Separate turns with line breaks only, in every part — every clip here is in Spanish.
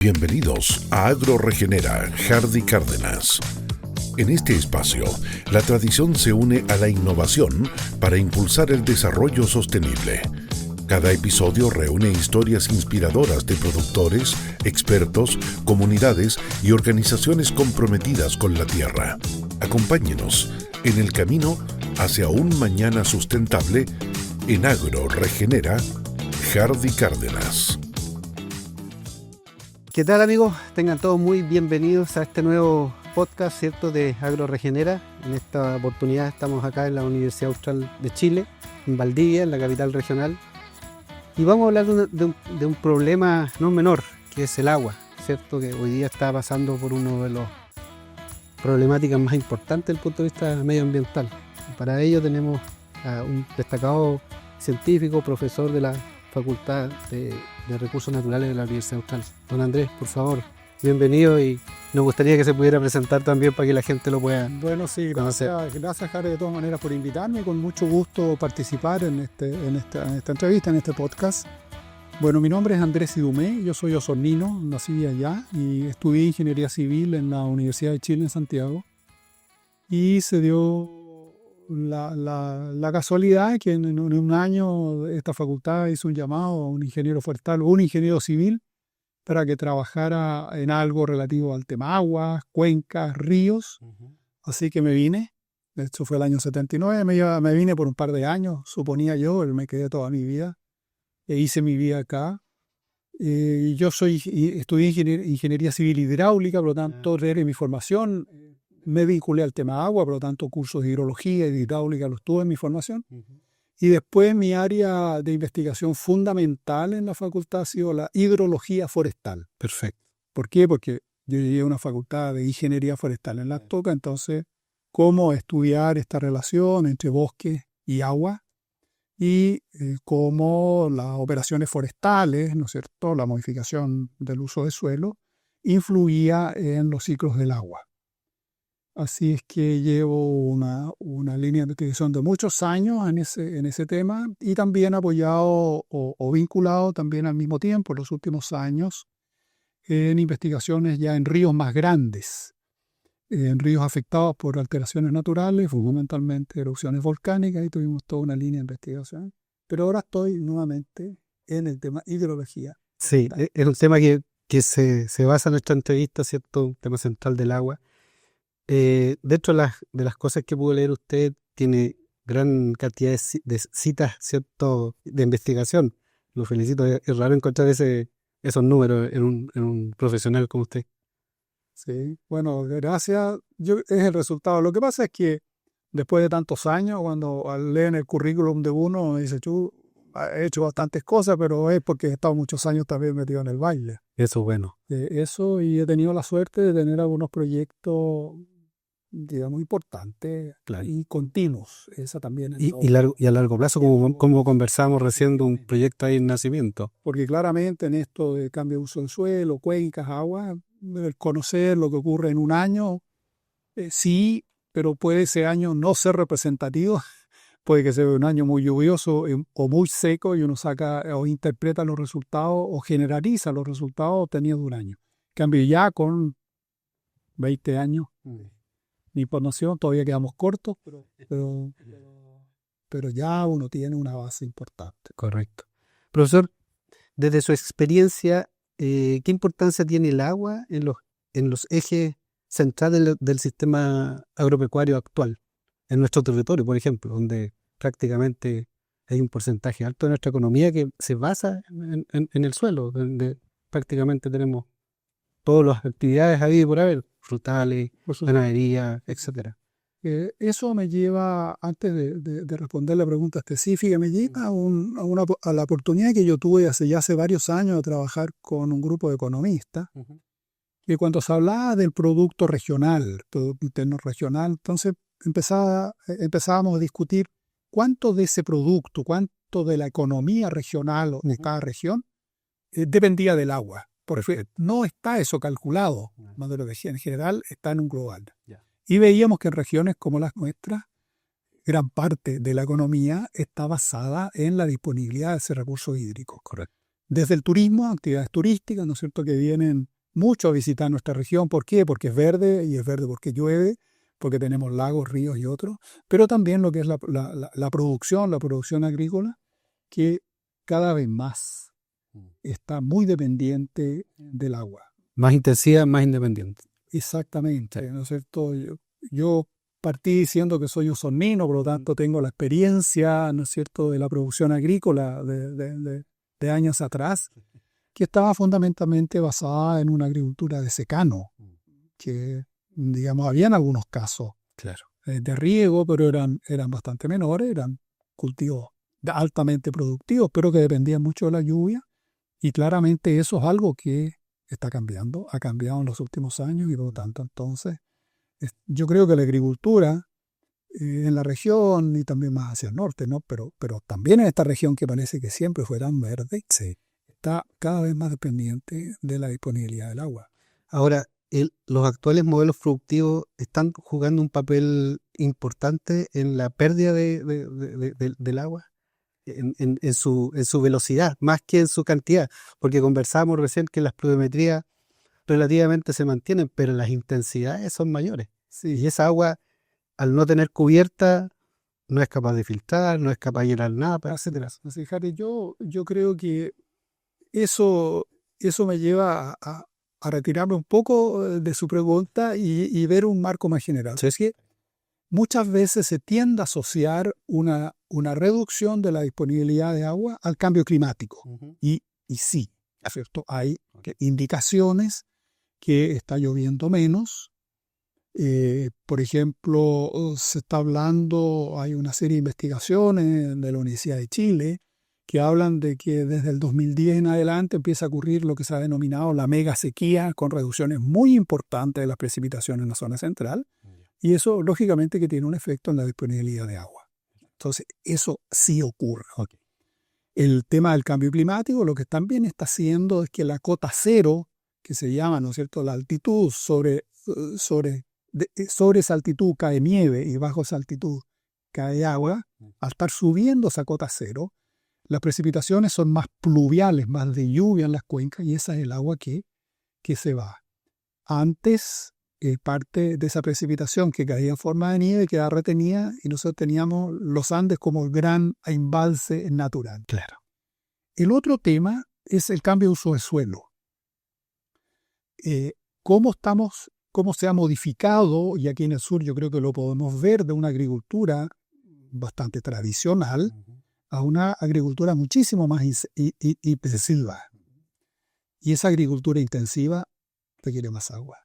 Bienvenidos a AgroRegenera, Hardy Cárdenas. En este espacio, la tradición se une a la innovación para impulsar el desarrollo sostenible. Cada episodio reúne historias inspiradoras de productores, expertos, comunidades y organizaciones comprometidas con la tierra. Acompáñenos en el camino hacia un mañana sustentable en AgroRegenera, Hardy Cárdenas.
¿Qué tal, amigos? Tengan todos muy bienvenidos a este nuevo podcast, ¿cierto?, de AgroRegenera. En esta oportunidad estamos acá en la Universidad Austral de Chile, en Valdivia, en la capital regional. Y vamos a hablar de un problema no menor, que es el agua, ¿cierto?, que hoy día está pasando por uno de las problemáticas más importantes desde el punto de vista medioambiental. Y para ello tenemos a un destacado científico, profesor de la Facultad de Recursos Naturales de la Universidad Austral. Don Andrés, por favor, bienvenido, y nos gustaría que se pudiera presentar también para que la gente lo pueda
sí,
conocer.
Gracias, Jare, de todas maneras por invitarme. Con mucho gusto participar en esta entrevista, en este podcast. Bueno, mi nombre es Andrés Idumé, yo soy osornino, nací allá y estudié Ingeniería Civil en la Universidad de Chile en Santiago. Y se dio la casualidad que en un año esta facultad hizo un llamado a un ingeniero forestal o un ingeniero civil para que trabajara en algo relativo al tema aguas, cuencas, ríos. Así que me vine. Esto fue el año 79. Me vine por un par de años, suponía yo. Me quedé toda mi vida. E hice mi vida acá. Yo estudié Ingeniería Civil Hidráulica, por lo tanto, desde mi formación me vinculé al tema agua, por lo tanto, cursos de hidrología y de hidráulica los tuve en mi formación. Y después mi área de investigación fundamental en la facultad ha sido la hidrología forestal.
Perfecto.
¿Por qué? Porque yo llegué a una facultad de ingeniería forestal en la TOCA, entonces, cómo estudiar esta relación entre bosque y agua y cómo las operaciones forestales, ¿no es cierto?, la modificación del uso de suelo, influía en los ciclos del agua. Así es que llevo una línea de investigación de muchos años en ese tema, y también apoyado o vinculado también al mismo tiempo en los últimos años en investigaciones ya en ríos más grandes, en ríos afectados por alteraciones naturales, fundamentalmente erupciones volcánicas, y tuvimos toda una línea de investigación. Pero ahora estoy nuevamente en el tema hidrología.
Sí, es un tema que se basa en nuestra entrevista, ¿cierto?, un tema central del agua. Dentro de las cosas que pudo leer usted, tiene gran cantidad de citas, ¿cierto?, de investigación. Lo felicito, es raro encontrar esos números en un profesional como usted.
Sí, bueno, gracias. Es el resultado. Lo que pasa es que después de tantos años, cuando leen el currículum de uno, dice, tú has hecho bastantes cosas, pero es porque he estado muchos años también metido en el baile.
Eso es bueno.
Eso, y he tenido la suerte de tener algunos proyectos, digamos, importantes,
Claro,
y continuos. Esa también es
y a largo plazo, como conversamos recién de un proyecto ahí en nacimiento.
Porque claramente en esto de cambio de uso del suelo, cuencas, agua, el conocer lo que ocurre en un año, sí, pero puede ese año no ser representativo. Puede que sea un año muy lluvioso o muy seco, y uno saca o interpreta los resultados o generaliza los resultados obtenidos de un año. En cambio, ya con 20 años, mi información, todavía quedamos cortos, pero ya uno tiene una base importante.
Correcto. Profesor, desde su experiencia, ¿qué importancia tiene el agua en los ejes centrales del sistema agropecuario actual? En nuestro territorio, por ejemplo, donde prácticamente hay un porcentaje alto de nuestra economía que se basa en el suelo, donde prácticamente tenemos todas las actividades habidas y por haber, frutales, ganadería, etcétera.
Eso me lleva, antes de responder la pregunta específica, me lleva a la oportunidad que yo tuve hace varios años de trabajar con un grupo de economistas, que cuando se hablaba del producto regional, producto interno regional, entonces empezábamos a discutir cuánto de ese producto, cuánto de la economía regional o de cada región dependía del agua. Porque no está eso calculado, más de lo que en general está en un global. Y veíamos que en regiones como las nuestras, gran parte de la economía está basada en la disponibilidad de ese recurso hídrico.
Correcto.
desde el turismo, actividades turísticas, ¿no es cierto?, que vienen mucho a visitar nuestra región. ¿Por qué? Porque es verde, y es verde porque llueve, porque tenemos lagos, ríos y otros, pero también lo que es la producción agrícola, que cada vez más está muy dependiente del agua.
Más intensiva, más independiente.
Exactamente,
Sí.
¿no es cierto? Yo partí diciendo que soy osornino, por lo tanto tengo la experiencia, ¿no es cierto?, de la producción agrícola de años atrás, que estaba fundamentalmente basada en una agricultura de secano, que, digamos, habían algunos casos
Claro.
de riego, pero eran bastante menores, eran cultivos altamente productivos, pero que dependían mucho de la lluvia, y claramente eso es algo que está cambiando, ha cambiado en los últimos años, y por lo tanto entonces yo creo que la agricultura en la región y también más hacia el norte, ¿no? Pero también en esta región que parece que siempre fue tan verde,
Sí.
está cada vez más dependiente de la disponibilidad del agua.
Ahora, los actuales modelos productivos están jugando un papel importante en la pérdida del agua, en su velocidad, más que en su cantidad, porque conversábamos recién que las pluviometrías relativamente se mantienen, pero las intensidades son mayores.
Sí.
Y esa agua, al no tener cubierta, no es capaz de filtrar, no es capaz de llenar nada, etc.
Así, Harry, yo creo que eso me lleva a retirarme un poco de su pregunta y ver un marco más general.
¿Sabes qué?
Muchas veces se tiende a asociar una reducción de la disponibilidad de agua al cambio climático. Y sí, ¿cierto? Hay indicaciones que está lloviendo menos. Por ejemplo, se está hablando, hay una serie de investigaciones de la Universidad de Chile que hablan de que desde el 2010 en adelante empieza a ocurrir lo que se ha denominado la mega sequía, con reducciones muy importantes de las precipitaciones en la zona central, y eso lógicamente que tiene un efecto en la disponibilidad de agua. Entonces, eso sí ocurre.
Okay.
El tema del cambio climático lo que también está haciendo es que la cota cero, que se llama, ¿no es cierto?, la altitud sobre esa altitud cae nieve y bajo esa altitud cae agua. Al estar subiendo esa cota cero, las precipitaciones son más pluviales, más de lluvia en las cuencas, y esa es el agua que se va. Antes, parte de esa precipitación que caía en forma de nieve quedaba retenida, y nosotros teníamos los Andes como el gran embalse natural.
Claro.
El otro tema es el cambio de uso de suelo. Cómo se ha modificado, y aquí en el sur yo creo que lo podemos ver, de una agricultura bastante tradicional a una agricultura muchísimo más intensiva. Y esa agricultura intensiva requiere más agua.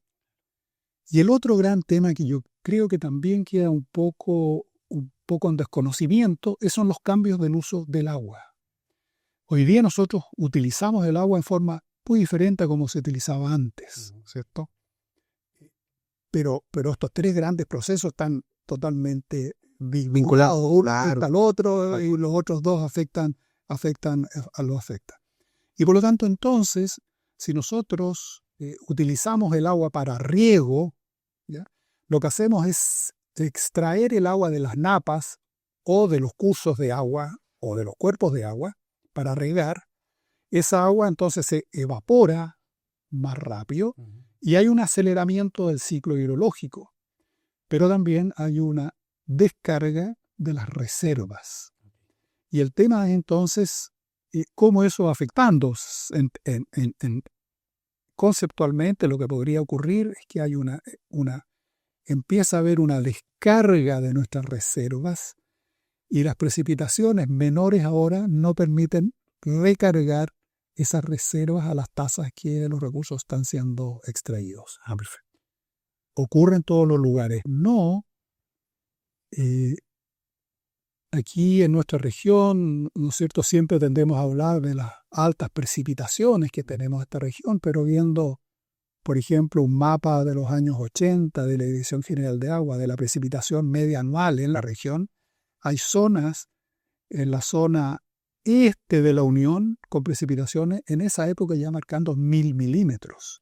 Y el otro gran tema que yo creo que también queda un poco en desconocimiento son los cambios del uso del agua. Hoy día nosotros utilizamos el agua en forma muy diferente a como se utilizaba antes, ¿cierto? Pero estos tres grandes procesos están totalmente vinculados uno al otro, y los otros dos afectan. Y por lo tanto, entonces, si nosotros utilizamos el agua para riego, ¿ya?, lo que hacemos es extraer el agua de las napas o de los cursos de agua o de los cuerpos de agua para regar. Esa agua entonces se evapora más rápido y hay un aceleramiento del ciclo hidrológico, pero también hay una descarga de las reservas. Y el tema es entonces cómo eso va afectando. Conceptualmente lo que podría ocurrir es que hay empieza a haber una descarga de nuestras reservas, y las precipitaciones menores ahora no permiten recargar esas reservas a las tasas que los recursos están siendo extraídos. Perfecto. ¿Ocurre en todos los lugares? No. Aquí en nuestra región, ¿no es cierto?, siempre tendemos a hablar de las altas precipitaciones que tenemos en esta región, pero viendo, por ejemplo, un mapa de los años 80 de la Dirección General de Agua, de la precipitación media anual en la región, hay zonas en la zona este de la Unión con precipitaciones en esa época ya marcando 1000 milímetros.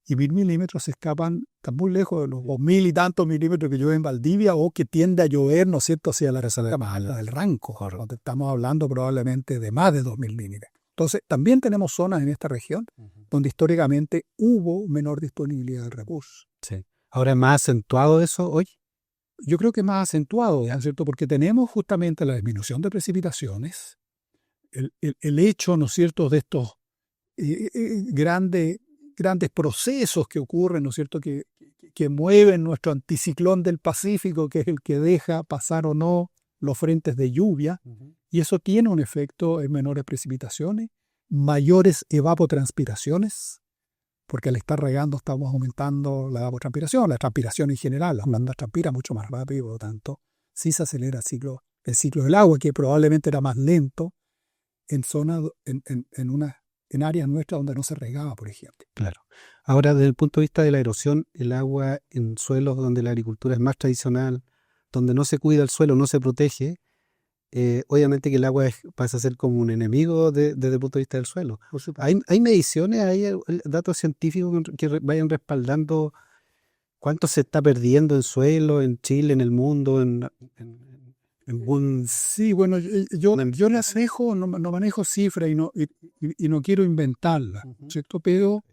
Y 1000 milímetros se escapan, están muy lejos de los 2000 y tantos milímetros que llueve en Valdivia, o que tiende a llover, ¿no es cierto?, hacia la reserva más alta del Ranco, donde estamos hablando probablemente de más de 2000 milímetros. Entonces, también tenemos zonas en esta región donde históricamente hubo menor disponibilidad del recurso.
Sí. Ahora es más acentuado eso hoy.
Yo creo que es más acentuado, ¿no es cierto? Porque tenemos justamente la disminución de precipitaciones, el hecho, ¿no es cierto?, de estos grandes procesos que ocurren, ¿no es cierto?, que mueven nuestro anticiclón del Pacífico, que es el que deja pasar o no los frentes de lluvia, y eso tiene un efecto en menores precipitaciones, mayores evapotranspiraciones, porque al estar regando estamos aumentando la evapotranspiración, la transpiración en general, las plantas transpiran mucho más rápido, por lo tanto, sí se acelera el ciclo del agua, que probablemente era más lento en zonas, en áreas nuestras donde no se regaba, por ejemplo.
Claro. Ahora, desde el punto de vista de la erosión, el agua en suelos donde la agricultura es más tradicional, donde no se cuida el suelo, no se protege, obviamente que el agua pasa a ser como un enemigo desde el punto de vista del suelo. ¿Hay mediciones, hay datos científicos que vayan respaldando cuánto se está perdiendo en suelo, en Chile, en el mundo,
Sí, bueno, yo no manejo cifras y no quiero inventarlas, ¿cierto? Pero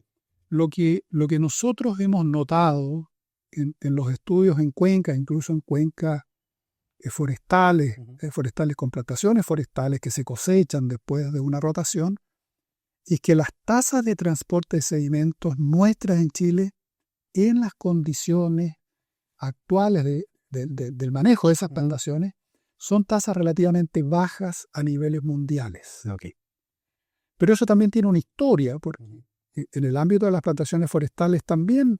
lo que nosotros hemos notado en los estudios en cuencas, incluso en cuencas forestales, forestales con plantaciones forestales que se cosechan después de una rotación, es que las tasas de transporte de sedimentos nuestras en Chile, en las condiciones actuales del manejo de esas plantaciones, son tasas relativamente bajas a niveles mundiales.
Okay.
Pero eso también tiene una historia, porque en el ámbito de las plantaciones forestales también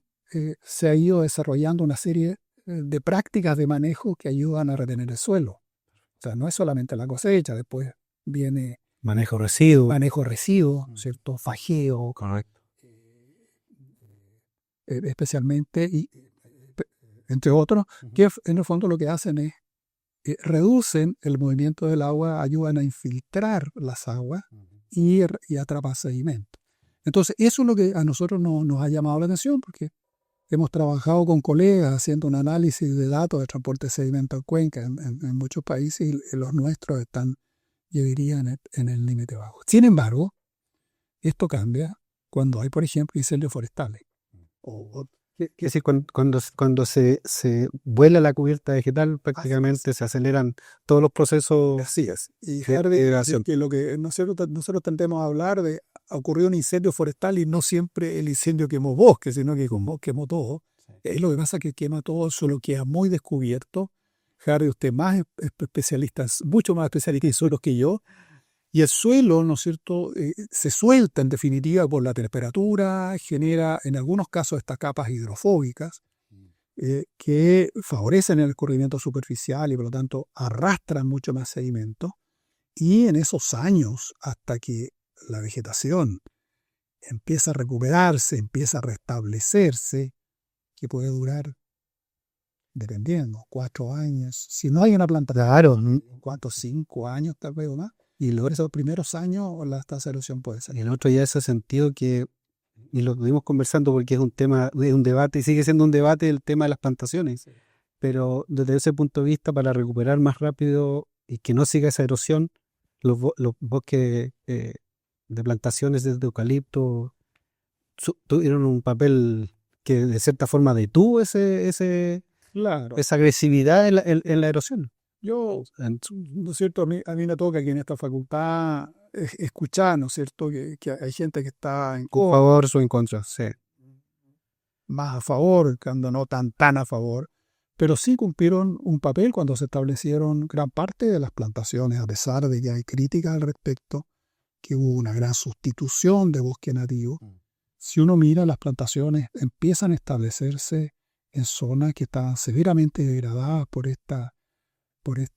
se ha ido desarrollando una serie de prácticas de manejo que ayudan a retener el suelo. O sea, no es solamente la cosecha, después viene
manejo residuo,
¿cierto? Fajeo.
Correcto.
Especialmente, y entre otros, que en el fondo lo que hacen es reducen el movimiento del agua, ayudan a infiltrar las aguas y atrapan sedimento. Entonces, eso es lo que a nosotros nos ha llamado la atención, porque hemos trabajado con colegas haciendo un análisis de datos de transporte de sedimento en cuenca en muchos países, y los nuestros están, yo diría, en el límite bajo. Sin embargo, esto cambia cuando hay, por ejemplo, incendios forestales.
Es decir, cuando se vuela la cubierta vegetal, prácticamente se aceleran todos los procesos.
Así es. Y que lo que nosotros tendemos a hablar de, ocurrió un incendio forestal y no siempre el incendio quemó bosque, sino que quemó todo. Sí. Es lo que pasa, que quema todo, solo queda muy descubierto. Harry, usted más especialista, mucho más especialista en suelos que yo. Y el suelo, ¿no es cierto?, se suelta en definitiva por la temperatura, genera en algunos casos estas capas hidrofóbicas que favorecen el escurrimiento superficial y por lo tanto arrastran mucho más sedimento. Y en esos años, hasta que la vegetación empieza a recuperarse, empieza a restablecerse, que puede durar, dependiendo, 4 años. Si no hay una planta,
claro,
5 años tal vez o más. Y luego esos primeros años la tasa de erosión puede ser.
Y el otro ya ese sentido que, y lo estuvimos conversando porque es un tema, es un debate, y sigue siendo un debate el tema de las plantaciones. Sí. Pero desde ese punto de vista, para recuperar más rápido y que no siga esa erosión, los bosques de plantaciones desde eucalipto tuvieron un papel que de cierta forma detuvo
claro,
esa agresividad en la erosión.
Yo, ¿no es cierto? A mí me toca aquí en esta facultad escuchar, ¿no es cierto?, que hay gente que está en
favor o en contra, sí.
Más a favor, cuando no tan a favor, pero sí cumplieron un papel cuando se establecieron gran parte de las plantaciones, a pesar de que hay críticas al respecto, que hubo una gran sustitución de bosque nativo. Si uno mira, las plantaciones empiezan a establecerse en zonas que están severamente degradadas por esta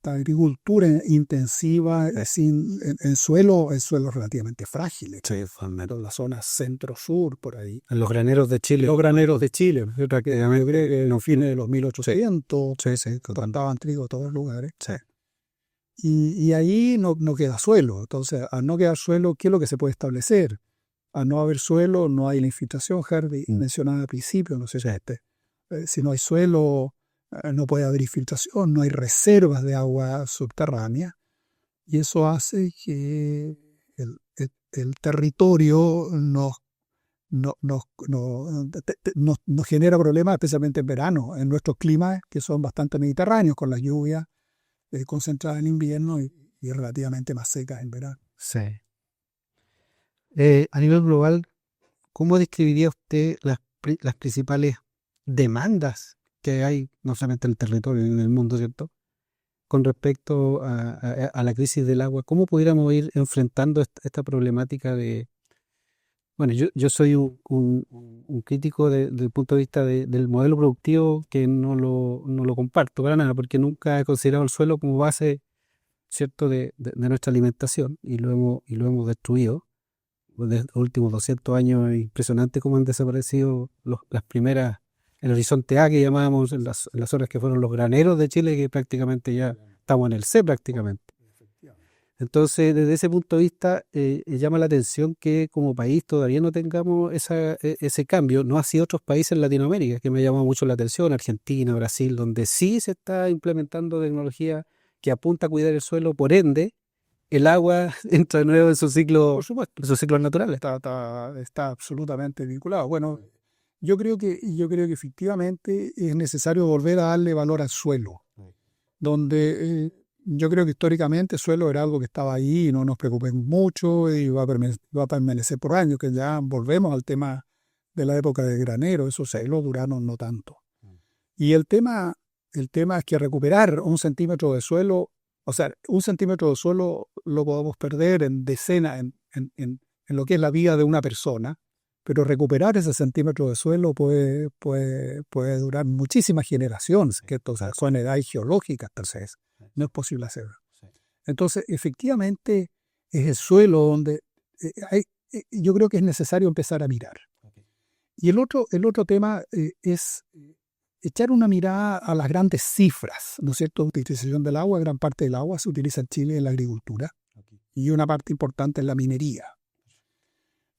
agricultura intensiva en suelos relativamente frágiles.
Sí,
en la zona centro-sur, por ahí.
En los graneros de Chile.
Los graneros de Chile. Yo creo que en los fines de los 1800 plantaban trigo en todos los lugares.
Sí.
Y ahí no queda suelo. Entonces, al no quedar suelo, ¿qué es lo que se puede establecer? Al no haber suelo, no hay la infiltración. Harvey mencionaba al principio, no sé si no hay suelo, no puede haber infiltración, no hay reservas de agua subterránea, y eso hace que el territorio nos genera problemas, especialmente en verano, en nuestros climas que son bastante mediterráneos, con las lluvias concentradas en invierno y relativamente más secas en verano.
Sí. A nivel global, ¿cómo describiría usted las principales demandas que hay, no solamente en el territorio, en el mundo, ¿cierto?, con respecto a la crisis del agua? ¿Cómo pudiéramos ir enfrentando esta problemática de... Bueno, yo soy un crítico desde el punto de vista del modelo productivo que no lo comparto para nada, porque nunca he considerado el suelo como base, ¿cierto?, de nuestra alimentación, y lo hemos destruido. Desde los últimos 200 años es impresionante cómo han desaparecido las primeras, el horizonte A que llamábamos en las zonas que fueron los graneros de Chile, que prácticamente ya estamos en el C prácticamente. Entonces, desde ese punto de vista, llama la atención que como país todavía no tengamos ese cambio, no así otros países en Latinoamérica, que me llama mucho la atención, Argentina, Brasil, donde sí se está implementando tecnología que apunta a cuidar el suelo, por ende, el agua entra de nuevo en su ciclo,
Por supuesto,
en sus ciclos naturales.
está absolutamente vinculado. Bueno, yo creo que efectivamente es necesario volver a darle valor al suelo, donde yo creo que históricamente el suelo era algo que estaba ahí y no nos preocupemos mucho y va a permanecer por años, que ya volvemos al tema de la época de granero, esos siglos duraron no tanto. Y el tema es que recuperar un centímetro de suelo, o sea, un centímetro de suelo lo podemos perder en decenas, en lo que es la vida de una persona, pero recuperar ese centímetro de suelo puede durar muchísimas generaciones, que son edades geológicas, entonces no es posible hacerlo. Entonces, efectivamente, es el suelo donde yo creo que es necesario empezar a mirar. Y el otro tema es echar una mirada a las grandes cifras, ¿no es cierto?, de utilización del agua. Gran parte del agua se utiliza en Chile en la agricultura y una parte importante en la minería.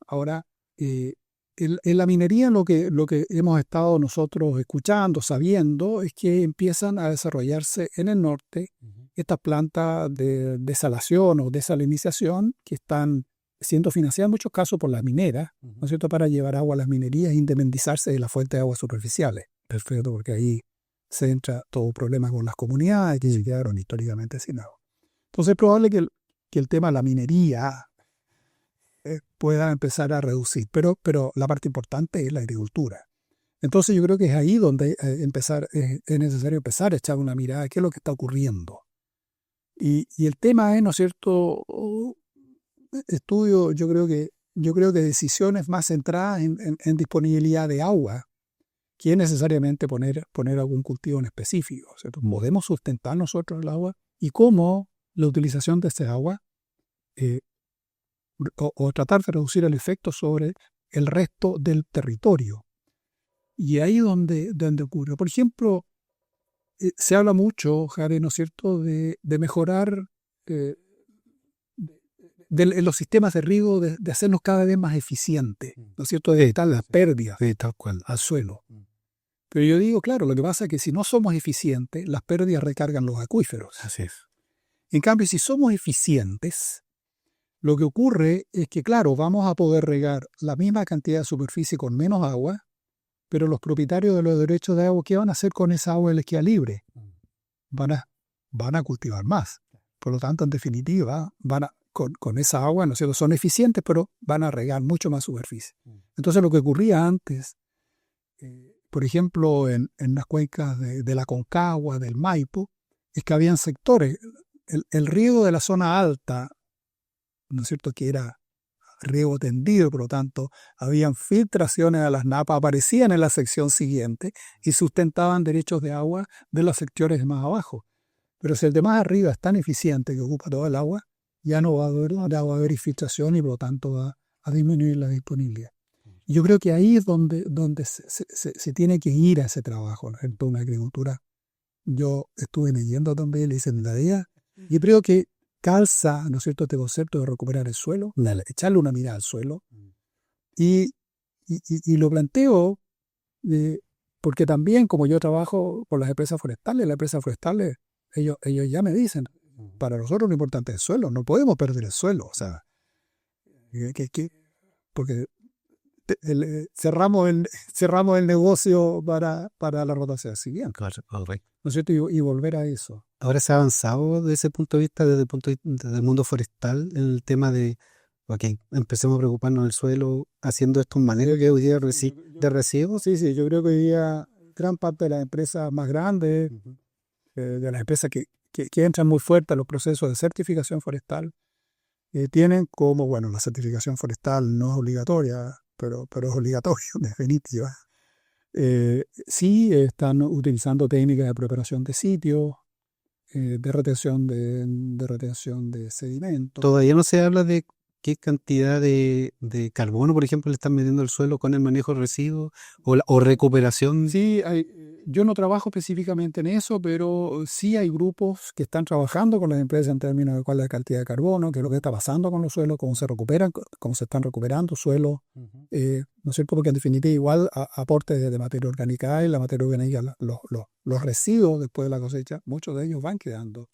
Ahora, en la minería lo que hemos estado nosotros escuchando, sabiendo, es que empiezan a desarrollarse en el norte estas plantas de desalación o desalinización que están siendo financiadas en muchos casos por las mineras, ¿no es cierto?, para llevar agua a las minerías e independizarse de las fuentes de agua superficiales. Perfecto, porque ahí se entra todo problema con las comunidades que se quedaron históricamente sin agua. Entonces es probable que el tema de la minería pueda empezar a reducir, pero la parte importante es la agricultura. Entonces yo creo que es ahí donde es necesario empezar a echar una mirada a qué es lo que está ocurriendo. Y el tema es, ¿no es cierto?, estudio, yo creo que decisiones más centradas en disponibilidad de agua, que es necesariamente poner algún cultivo en específico, ¿cierto? ¿Podemos sustentar nosotros el agua? Y cómo la utilización de ese agua o tratar de reducir el efecto sobre el resto del territorio. Y ahí donde ocurre. Por ejemplo, se habla mucho, Jare, ¿no es cierto?, de mejorar de los sistemas de riego, de hacernos cada vez más eficientes, ¿no es cierto?, de evitar las pérdidas al suelo. Pero yo digo, claro, lo que pasa es que si no somos eficientes, las pérdidas recargan los acuíferos.
Así es.
En cambio, si somos eficientes, lo que ocurre es que, claro, vamos a poder regar la misma cantidad de superficie con menos agua, pero los propietarios de los derechos de agua, ¿qué van a hacer con esa agua que les queda libre? Van a cultivar más. Por lo tanto, en definitiva, con esa agua, ¿no es cierto?, son eficientes, pero van a regar mucho más superficie. Entonces, lo que ocurría antes, por ejemplo, en las cuencas de la Concagua, del Maipo, es que habían sectores. El riego de la zona alta, ¿no es cierto?, que era riego tendido, por lo tanto, habían filtraciones a las napas, aparecían en la sección siguiente y sustentaban derechos de agua de los sectores más abajo. Pero si el de más arriba es tan eficiente que ocupa todo el agua, ya no va a haber infiltración y por lo tanto va a disminuir la disponibilidad. Y yo creo que ahí es donde se tiene que ir a ese trabajo, ¿no?, en toda una agricultura. Yo estuve leyendo también, le dicen la idea, y creo que calza, ¿no es cierto?, este concepto de recuperar el suelo, echarle una mirada al suelo, y lo planteo porque también, como yo trabajo con las empresas forestales, ellos ya me dicen, para nosotros lo importante es el suelo, no podemos perder el suelo, o sea, porque cerramos el negocio para la rotación siguiente.
Claro, correcto.
¿No es cierto? Y volver a eso.
Ahora se ha avanzado desde ese punto de vista, desde el mundo forestal, en el tema de, ok, empecemos a preocuparnos del suelo, haciendo estos manejos que hoy día de residuos.
Sí, yo creo que hoy día gran parte de las empresas más grandes, de las empresas que entran muy fuerte a los procesos de certificación forestal, tienen como, bueno, la certificación forestal no es obligatoria, pero es obligatorio, en definitiva. Sí están utilizando técnicas de preparación de sitios, de retención de sedimentos.
Todavía no se habla de qué cantidad de carbono, por ejemplo, le están metiendo al suelo con el manejo de residuos o recuperación.
Sí, yo no trabajo específicamente en eso, pero sí hay grupos que están trabajando con las empresas en términos de cuál es la cantidad de carbono, qué es lo que está pasando con los suelos, cómo se recuperan, cómo se están recuperando suelos, ¿no es cierto? Porque en definitiva igual aportes de materia orgánica y la materia orgánica, los residuos después de la cosecha, muchos de ellos van quedando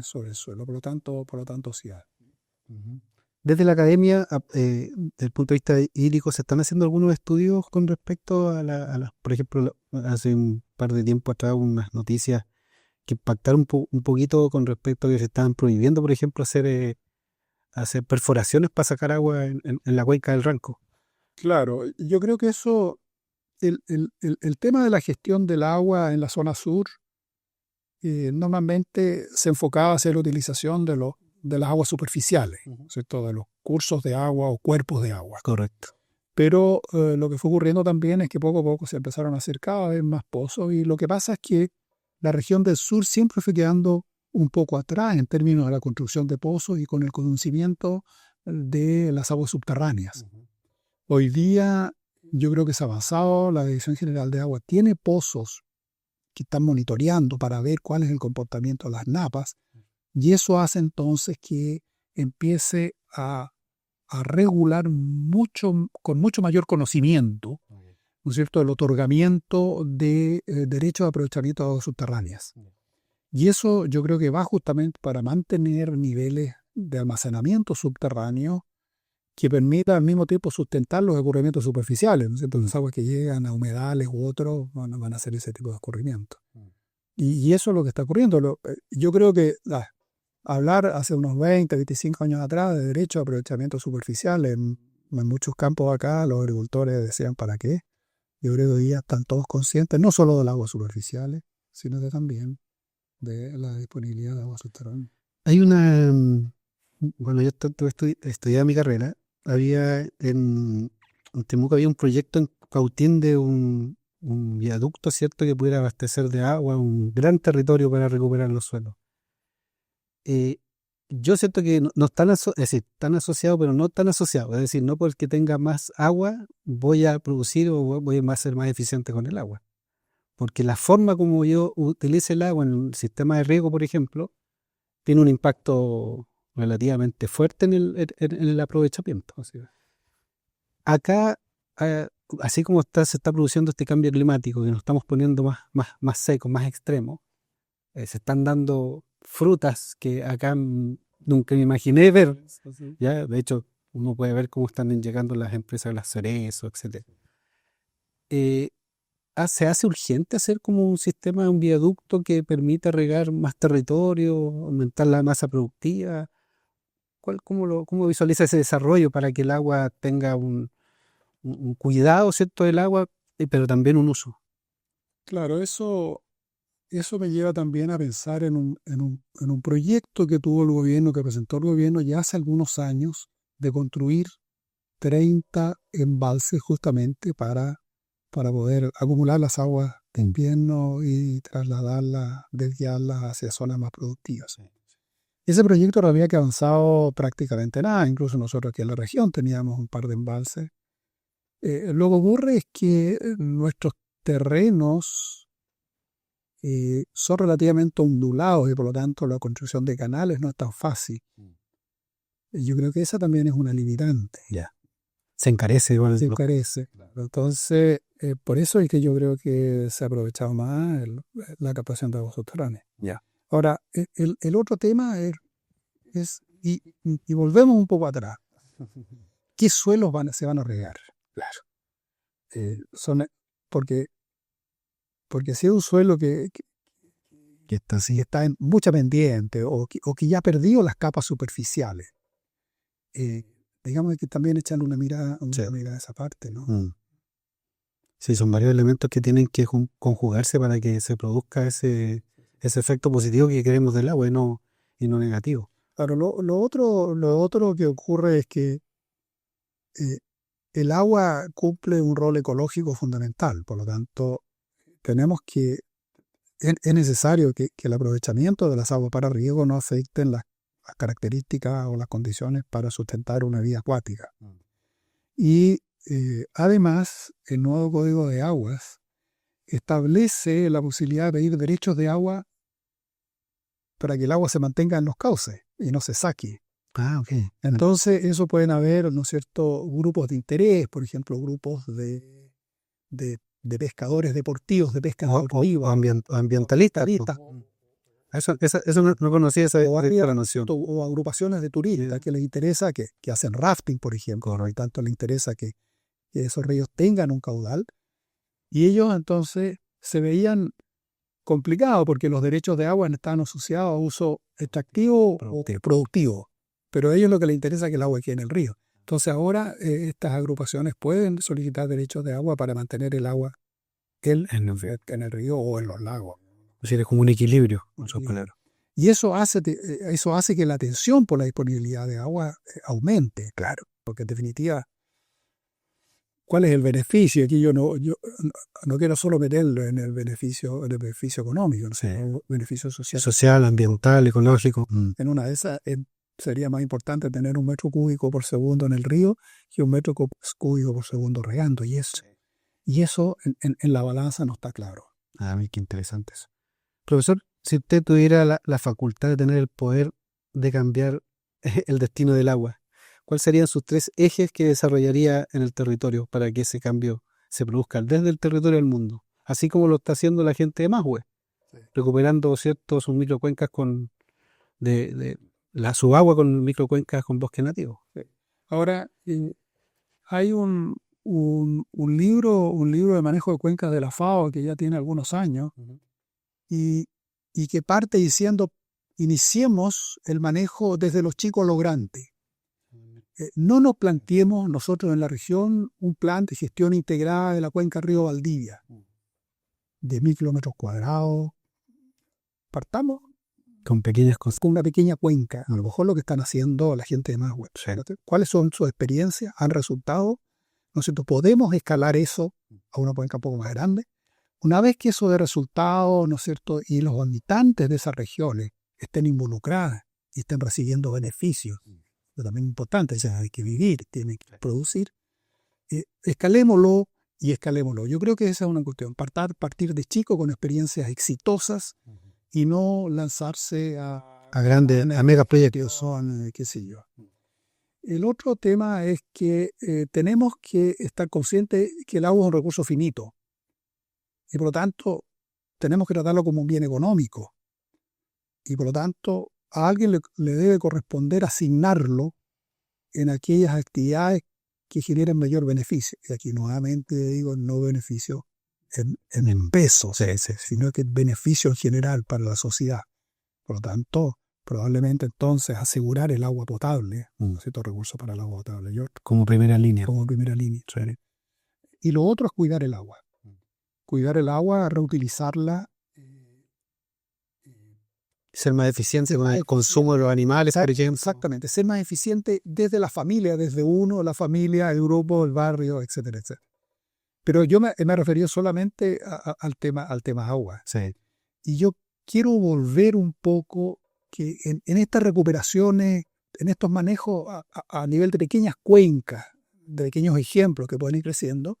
sobre el suelo, por lo tanto sí hay.
Desde la academia, desde el punto de vista hídrico, ¿se están haciendo algunos estudios con respecto a por ejemplo, hace un par de tiempo atrás unas noticias que impactaron un poquito con respecto a que se estaban prohibiendo, por ejemplo, hacer perforaciones para sacar agua en la cuenca del Ranco?
Claro, yo creo que eso, el tema de la gestión del agua en la zona sur, normalmente se enfocaba hacia la utilización de las aguas superficiales, ¿cierto? De los cursos de agua o cuerpos de agua.
Correcto.
Pero lo que fue ocurriendo también es que poco a poco se empezaron a hacer cada vez más pozos, y lo que pasa es que la región del sur siempre fue quedando un poco atrás en términos de la construcción de pozos y con el conocimiento de las aguas subterráneas. Hoy día yo creo que se ha avanzado, la Dirección General de Agua tiene pozos que están monitoreando para ver cuál es el comportamiento de las napas, y eso hace entonces que empiece a regular con mucho mayor conocimiento, ¿no es cierto?, el otorgamiento de derechos de aprovechamiento de aguas subterráneas. Y eso yo creo que va justamente para mantener niveles de almacenamiento subterráneo que permita al mismo tiempo sustentar los escurrimientos superficiales, ¿no es cierto? Las aguas que llegan a humedales u otros van a hacer ese tipo de escurrimiento. Y eso es lo que está ocurriendo. Yo creo que hablar hace unos 20, 25 años atrás de derecho a aprovechamiento superficial en muchos campos acá, los agricultores decían ¿para qué? Yo creo que hoy día están todos conscientes, no solo de las aguas superficiales, sino también de la disponibilidad de aguas subterráneas.
Hay bueno, yo estudiaba mi carrera, en Temuco había un proyecto en Cautín de un viaducto, ¿cierto?, que pudiera abastecer de agua un gran territorio para recuperar los suelos. Yo siento que no están, están asociados, pero no tan asociados. Es decir, no porque tenga más agua voy a producir o voy a ser más eficiente con el agua. Porque la forma como yo utilice el agua en el sistema de riego, por ejemplo, tiene un impacto relativamente fuerte en el aprovechamiento. Acá, así como se está produciendo este cambio climático, que nos estamos poniendo más secos, más extremos, se están dando frutas que acá nunca me imaginé ver. ¿Ya? De hecho, uno puede ver cómo están llegando las empresas de las cerezas, etc. ¿Se hace urgente hacer como un sistema, un viaducto que permita regar más territorio, aumentar la masa productiva? ¿Cómo visualiza ese desarrollo para que el agua tenga un cuidado, ¿cierto?, del agua, pero también un uso?
Claro, eso me lleva también a pensar en un proyecto que tuvo el gobierno, que presentó el gobierno ya hace algunos años, de construir 30 embalses justamente para poder acumular las aguas de invierno y trasladarlas, desviarlas hacia zonas más productivas. Ese proyecto no había avanzado prácticamente nada, incluso nosotros aquí en la región teníamos un par de embalses. Lo que ocurre es que nuestros terrenos son relativamente ondulados y por lo tanto la construcción de canales no es tan fácil. Yo creo que esa también es una limitante.
Ya. Se encarece igual.
Se encarece. Claro. Entonces, por eso es que yo creo que se ha aprovechado más la captación de aguas subterráneas.
Ya.
Ahora, el otro tema es y volvemos un poco atrás. ¿Qué suelos se van a regar? Claro. Porque si es un suelo que está en mucha pendiente o que ya perdió las capas superficiales, digamos que también echan una mirada a esa parte, ¿no?
Sí, son varios elementos que tienen que conjugarse para que se produzca ese efecto positivo que queremos del agua y no negativo.
Claro, lo otro que ocurre es que el agua cumple un rol ecológico fundamental, por lo tanto, es necesario que el aprovechamiento de las aguas para riego no afecten las características o las condiciones para sustentar una vida acuática. Y además, el nuevo Código de Aguas establece la posibilidad de pedir derechos de agua para que el agua se mantenga en los cauces y no se saque.
Ok.
Entonces, eso pueden haber, ¿no es cierto?, grupos de interés, por ejemplo, grupos de pescadores deportivos, de pesca deportiva.
O ambientalistas. Eso no conocía esa noción.
O agrupaciones de turistas que les interesa, que hacen rafting, por ejemplo, y tanto les interesa que esos ríos tengan un caudal. Y ellos entonces se veían complicados porque los derechos de agua estaban asociados a uso extractivo o productivo. Pero a ellos lo que les interesa es que el agua quede en el río. Entonces ahora estas agrupaciones pueden solicitar derechos de agua para mantener el agua en el río o en los lagos.
Es decir, es como un equilibrio, con sus palabras.
Y eso hace que la atención por la disponibilidad de agua aumente, claro. Porque en definitiva, ¿cuál es el beneficio? Aquí yo no quiero solo meterlo en el beneficio económico, ¿no? El beneficio social.
Social, ambiental, ecológico.
En una de esas sería más importante tener 1 metro cúbico por segundo en el río que 1 metro cúbico por segundo regando. Y eso en la balanza no está claro.
Qué interesante eso. Profesor, si usted tuviera la facultad de tener el poder de cambiar el destino del agua, ¿cuáles serían sus 3 ejes que desarrollaría en el territorio para que ese cambio se produzca desde el territorio al mundo? Así como lo está haciendo la gente de Masweh, recuperando sus microcuencas su agua con microcuencas con bosque nativo.
Ahora, hay un libro de manejo de cuencas de la FAO que ya tiene algunos años y que parte diciendo: iniciemos el manejo desde los chicos a los grandes. No nos planteemos nosotros en la región un plan de gestión integrada de la cuenca Río Valdivia de 1.000 kilómetros cuadrados. Partamos
con pequeñas cosas,
con una pequeña cuenca. A lo mejor lo que están haciendo la gente de Masweh. ¿Cuáles son sus experiencias? ¿Han resultado? ¿No es cierto? ¿Podemos escalar eso a una cuenca un poco más grande? Una vez que eso dé resultado, ¿no es cierto?, y los habitantes de esas regiones estén involucrados y estén recibiendo beneficios, pero también importante, hay que vivir, tienen que producir, escalémoslo. Yo creo que esa es una cuestión, partir de chico con experiencias exitosas y no lanzarse a megaproyectos, qué sé yo. El otro tema es que tenemos que estar conscientes que el agua es un recurso finito y por lo tanto tenemos que tratarlo como un bien económico y por lo tanto a alguien le debe corresponder asignarlo en aquellas actividades que generen mayor beneficio. Y aquí nuevamente digo, no beneficio en pesos, sino que beneficio en general para la sociedad. Por lo tanto, probablemente entonces asegurar el agua potable, cierto recurso para el agua potable.
Como primera línea.
¿Sí? Y lo otro es cuidar el agua. Cuidar el agua, reutilizarla.
Ser más eficiente con el consumo de los animales, por ejemplo.
Exactamente, ser más eficiente desde la familia, desde uno, la familia, el grupo, el barrio, etcétera, etcétera. Pero yo me referido solamente al tema agua.
Sí.
Y yo quiero volver un poco que en estas recuperaciones, en estos manejos a nivel de pequeñas cuencas, de pequeños ejemplos que pueden ir creciendo,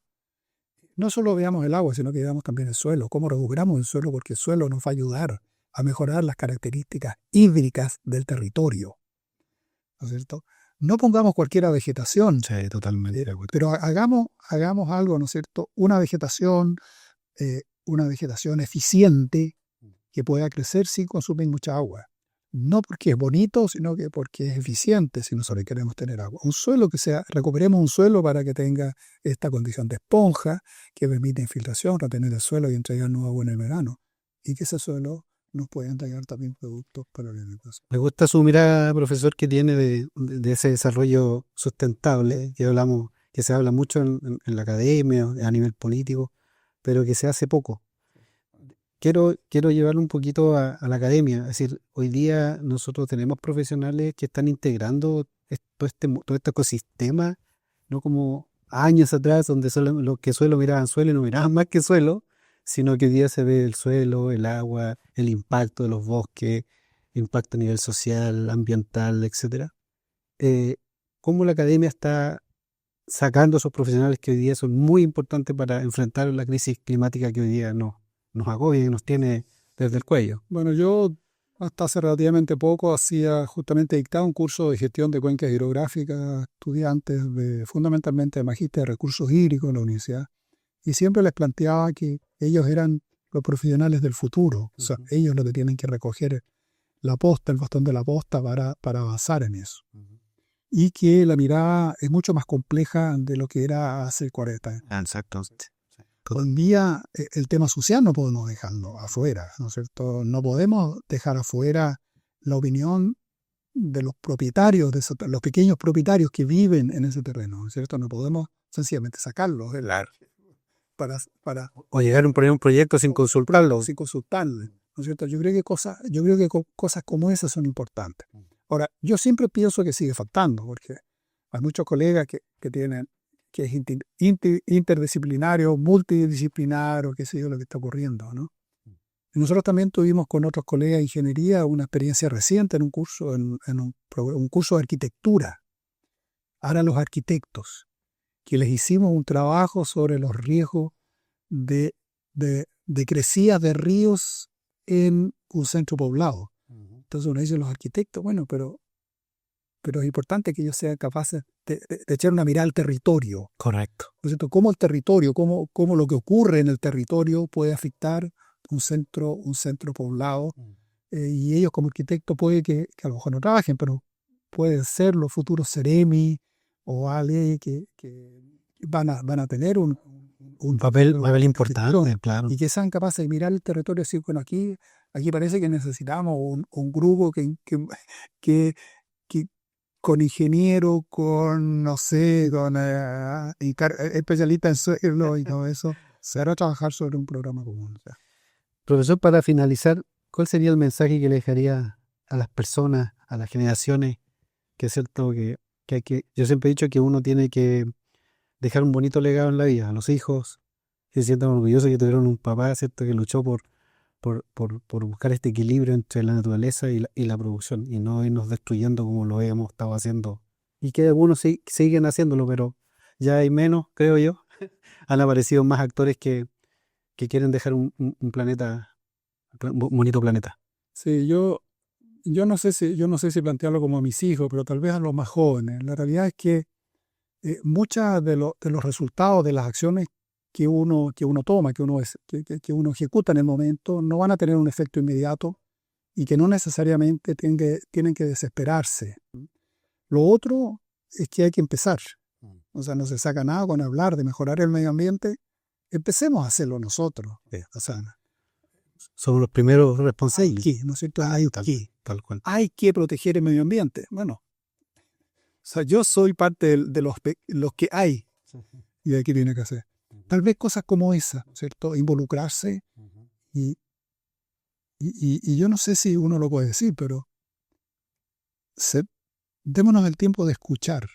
no solo veamos el agua, sino que veamos también el suelo, cómo recuperamos el suelo, porque el suelo nos va a ayudar a mejorar las características hídricas del territorio. ¿No es cierto? No pongamos cualquier vegetación,
sí, totalmente,
pero hagamos algo, ¿no es cierto? Una vegetación eficiente que pueda crecer sin consumir mucha agua. no porque es bonito, sino que porque es eficiente si nosotros queremos tener agua. Un suelo recuperemos un suelo para que tenga esta condición de esponja que permite infiltración, retener el suelo y entregarnos agua en el verano. Y que ese suelo nos puede entregar también productos para la alimentación.
Me gusta su mirada, profesor, que tiene de ese desarrollo sustentable, que se habla mucho en la academia, a nivel político, pero que se hace poco. Quiero llevarlo un poquito a la academia. Es decir, hoy día nosotros tenemos profesionales que están integrando todo este ecosistema, no como años atrás, donde solo los que suelo miraban suelo y no miraban más que suelo, sino que hoy día se ve el suelo, el agua, el impacto de los bosques, impacto a nivel social, ambiental, etcétera. Cómo la academia está sacando esos profesionales que hoy día son muy importantes para enfrentar la crisis climática que hoy día nos agobia y nos tiene desde el cuello.
Bueno, yo hasta hace relativamente poco dictaba un curso de gestión de cuencas hidrográficas a estudiantes fundamentalmente de magíster de recursos hídricos en la universidad, y siempre les planteaba que ellos eran los profesionales del futuro. O sea, ellos lo que tienen que recoger el bastón de la posta para avanzar en eso. Y que la mirada es mucho más compleja de lo que era hace 40 años.
Exactamente.
Hoy en día el tema social no podemos dejarlo afuera, ¿no es cierto? No podemos dejar afuera la opinión de los propietarios, los pequeños propietarios que viven en ese terreno, ¿no es cierto? No podemos sencillamente sacarlos para
O llegar a poner un proyecto sin consultarlo.
sin consultarle, ¿no es cierto? Yo creo que cosas como esas son importantes. Ahora, yo siempre pienso que sigue faltando, porque hay muchos colegas que es interdisciplinario, multidisciplinario, qué sé yo, lo que está ocurriendo, ¿no? Y nosotros también tuvimos con otros colegas de ingeniería una experiencia reciente en un curso, un curso de arquitectura. Ahora los arquitectos, que les hicimos un trabajo sobre los riesgos de crecidas de ríos en un centro poblado. Entonces uno dice, los arquitectos, bueno, pero es importante que ellos sean capaces de echar una mirada al territorio.
Correcto.
¿No es cierto? Cómo el territorio, cómo lo que ocurre en el territorio puede afectar un centro poblado. Y ellos como arquitectos puede que a lo mejor no trabajen, pero pueden ser los futuros Ceremi o alguien que van a tener un
papel importante, claro.
Y que sean capaces de mirar el territorio y decir, bueno, aquí parece que necesitamos un grupo que con ingeniero, con, no sé, con especialista en suelo y todo eso, se hará trabajar sobre un programa común. O sea.
Profesor, para finalizar, ¿cuál sería el mensaje que le dejaría a las personas, a las generaciones? Que es cierto que yo siempre he dicho que uno tiene que dejar un bonito legado en la vida, a los hijos, que se sientan orgullosos que tuvieron un papá, ¿cierto?, que luchó por buscar este equilibrio entre la naturaleza y la producción, y no irnos destruyendo como lo hemos estado haciendo. Y que algunos siguen haciéndolo, pero ya hay menos, creo yo. Han aparecido más actores que quieren dejar un bonito planeta.
Sí, yo no sé si plantearlo como a mis hijos, pero tal vez a los más jóvenes. La realidad es que muchos de los resultados de las acciones que uno toma, que uno ejecuta en el momento, no van a tener un efecto inmediato y que no necesariamente tienen que desesperarse. Lo otro es que hay que empezar. O sea, no se saca nada con hablar de mejorar el medio ambiente. Empecemos a hacerlo nosotros. O sea,
somos los primeros responsables.
¿No es cierto? Hay
cual.
Hay que proteger el medio ambiente. Bueno, o sea, yo soy parte de los que hay. Y aquí tiene que hacer. Tal vez cosas como esa, ¿cierto? Involucrarse. Y yo no sé si uno lo puede decir, pero démonos el tiempo de escuchar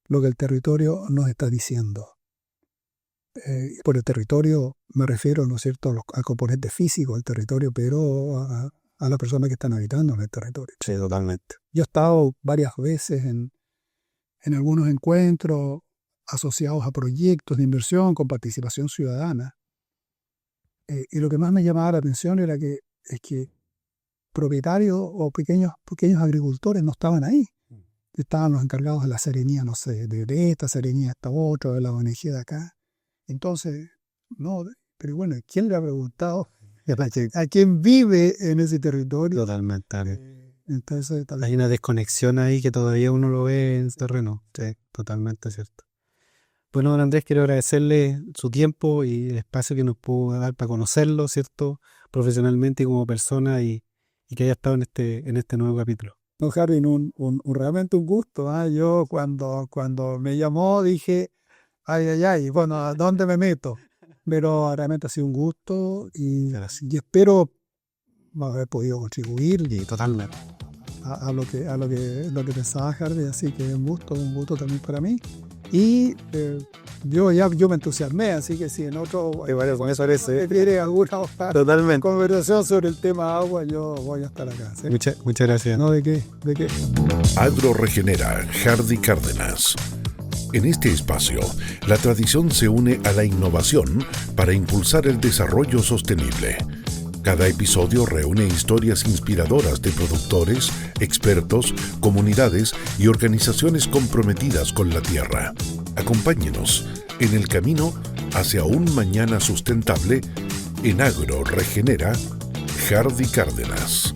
lo que el territorio nos está diciendo. Por el territorio me refiero, ¿no es cierto?, al componente físico del territorio, pero a las personas que están habitando en el territorio.
Sí, totalmente.
Yo he estado varias veces en algunos encuentros asociados a proyectos de inversión con participación ciudadana. Y lo que más me llamaba la atención era que propietarios o pequeños agricultores no estaban ahí. Estaban los encargados de la serenía, no sé, de esta serenía, esta otra, de la ONG de acá. Entonces, no, pero bueno, ¿quién le ha preguntado a quién vive en ese territorio?
Totalmente.
Entonces,
Hay una desconexión ahí que todavía uno lo ve en terreno. Sí, totalmente cierto. Bueno, don Andrés, quiero agradecerle su tiempo y el espacio que nos pudo dar para conocerlo, ¿cierto? Profesionalmente y como persona y que haya estado en este nuevo capítulo.
no, Harvey, realmente un gusto. Yo cuando me llamó dije, ay, bueno, ¿a dónde me meto? Pero realmente ha sido un gusto y espero haber podido contribuir
Y totalmente.
a lo que pensaba Harvey, así que un gusto también para mí. Y yo me entusiasmé, así que si en otro
con eso parece.
quiere alguna
Totalmente.
conversación sobre el tema agua, yo voy a estar acá. ¿Sí?
Muchas gracias.
No, ¿de qué?
Agroregenera, Hardy Cárdenas. En este espacio, la tradición se une a la innovación para impulsar el desarrollo sostenible. Cada episodio reúne historias inspiradoras de productores, expertos, comunidades y organizaciones comprometidas con la tierra. Acompáñenos en el camino hacia un mañana sustentable en Agroregenera, Hardy Cárdenas.